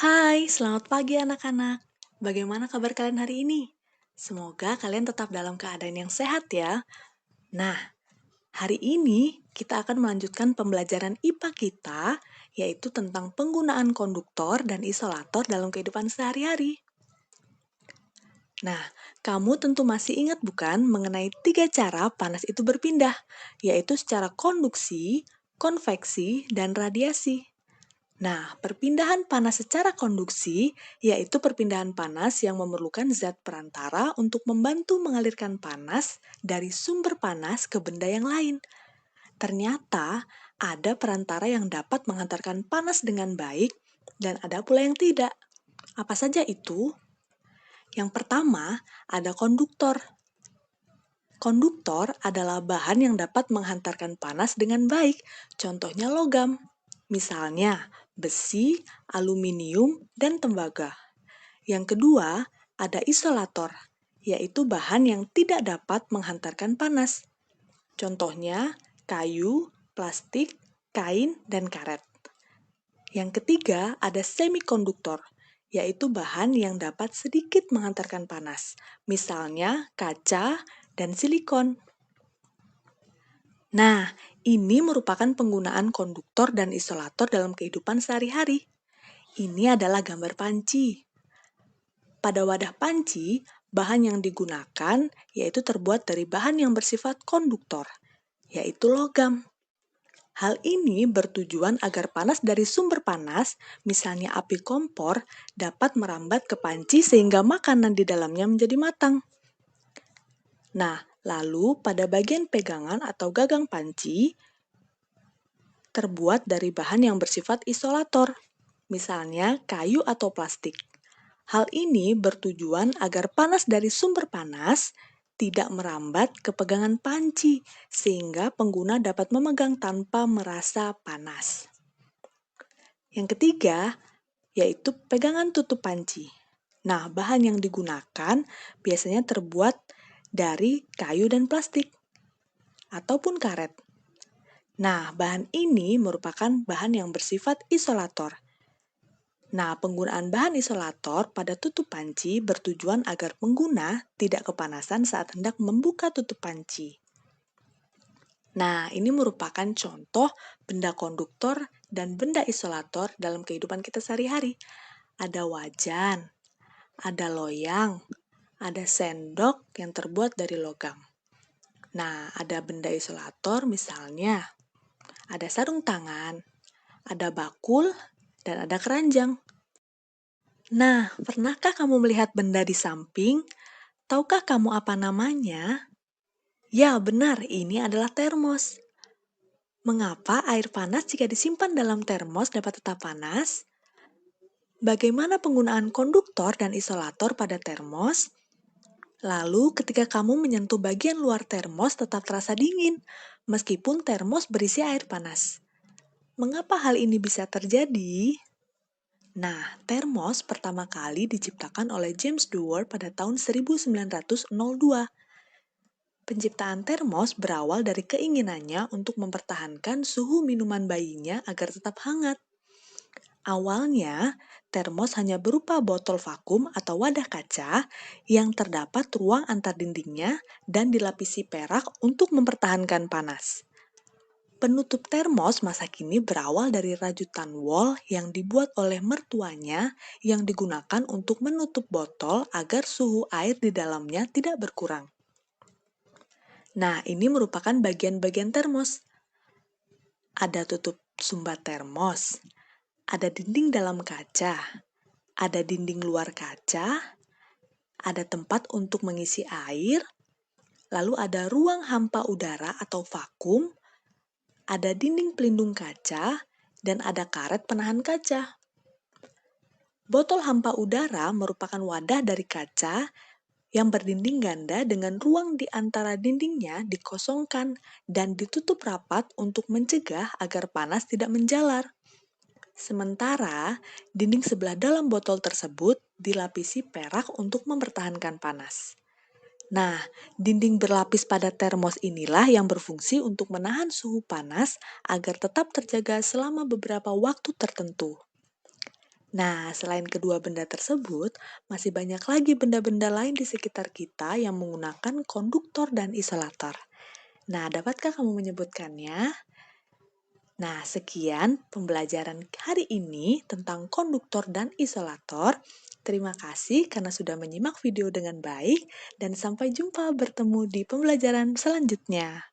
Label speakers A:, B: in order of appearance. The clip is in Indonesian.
A: Hai, selamat pagi anak-anak. Bagaimana kabar kalian hari ini? Semoga kalian tetap dalam keadaan yang sehat ya. Nah, hari ini kita akan melanjutkan pembelajaran IPA kita, yaitu tentang penggunaan konduktor dan isolator dalam kehidupan sehari-hari. Nah, kamu tentu masih ingat bukan mengenai 3 cara panas itu berpindah, yaitu secara konduksi, konveksi, dan radiasi. Nah, perpindahan panas secara konduksi yaitu perpindahan panas yang memerlukan zat perantara untuk membantu mengalirkan panas dari sumber panas ke benda yang lain. Ternyata ada perantara yang dapat menghantarkan panas dengan baik dan ada pula yang tidak. Apa saja itu? Yang pertama, ada konduktor. Konduktor adalah bahan yang dapat menghantarkan panas dengan baik, contohnya logam. Misalnya, besi, aluminium, dan tembaga. Yang kedua, ada isolator, yaitu bahan yang tidak dapat menghantarkan panas. Contohnya, kayu, plastik, kain, dan karet. Yang ketiga, ada semikonduktor, yaitu bahan yang dapat sedikit menghantarkan panas. Misalnya, kaca dan silikon. Nah, ini merupakan penggunaan konduktor dan isolator dalam kehidupan sehari-hari. Ini adalah gambar panci. Pada wadah panci, bahan yang digunakan yaitu terbuat dari bahan yang bersifat konduktor, yaitu logam. Hal ini bertujuan agar panas dari sumber panas, misalnya api kompor, dapat merambat ke panci sehingga makanan di dalamnya menjadi matang. Nah, lalu pada bagian pegangan atau gagang panci, terbuat dari bahan yang bersifat isolator, misalnya kayu atau plastik. Hal ini bertujuan agar panas dari sumber panas tidak merambat ke pegangan panci, sehingga pengguna dapat memegang tanpa merasa panas. Yang ketiga, yaitu pegangan tutup panci. Nah, bahan yang digunakan biasanya terbuat dari kayu dan plastik, ataupun karet. Nah, bahan ini merupakan bahan yang bersifat isolator. Nah, penggunaan bahan isolator pada tutup panci bertujuan agar pengguna tidak kepanasan saat hendak membuka tutup panci. Nah, ini merupakan contoh benda konduktor dan benda isolator dalam kehidupan kita sehari-hari. Ada wajan, ada loyang, ada sendok yang terbuat dari logam. Nah, ada benda isolator misalnya, ada sarung tangan, ada bakul, dan ada keranjang. Nah, pernahkah kamu melihat benda di samping? Tahukah kamu apa namanya? Ya, benar, ini adalah termos. Mengapa air panas jika disimpan dalam termos dapat tetap panas? Bagaimana penggunaan konduktor dan isolator pada termos? Lalu, ketika kamu menyentuh bagian luar termos tetap terasa dingin, meskipun termos berisi air panas. Mengapa hal ini bisa terjadi? Nah, termos pertama kali diciptakan oleh James Dewar pada tahun 1902. Penciptaan termos berawal dari keinginannya untuk mempertahankan suhu minuman bayinya agar tetap hangat. Awalnya, termos hanya berupa botol vakum atau wadah kaca yang terdapat ruang antar dindingnya dan dilapisi perak untuk mempertahankan panas. Penutup termos masa kini berawal dari rajutan wol yang dibuat oleh mertuanya yang digunakan untuk menutup botol agar suhu air di dalamnya tidak berkurang. Nah, ini merupakan bagian-bagian termos. Ada tutup sumbat termos, ada dinding dalam kaca, ada dinding luar kaca, ada tempat untuk mengisi air, lalu ada ruang hampa udara atau vakum, ada dinding pelindung kaca, dan ada karet penahan kaca. Botol hampa udara merupakan wadah dari kaca yang berdinding ganda dengan ruang di antara dindingnya dikosongkan dan ditutup rapat untuk mencegah agar panas tidak menjalar. Sementara, dinding sebelah dalam botol tersebut dilapisi perak untuk mempertahankan panas. Nah, dinding berlapis pada termos inilah yang berfungsi untuk menahan suhu panas agar tetap terjaga selama beberapa waktu tertentu. Nah, selain kedua benda tersebut, masih banyak lagi benda-benda lain di sekitar kita yang menggunakan konduktor dan isolator. Nah, dapatkah kamu menyebutkannya? Nah, sekian pembelajaran hari ini tentang konduktor dan isolator. Terima kasih karena sudah menyimak video dengan baik, dan sampai jumpa bertemu di pembelajaran selanjutnya.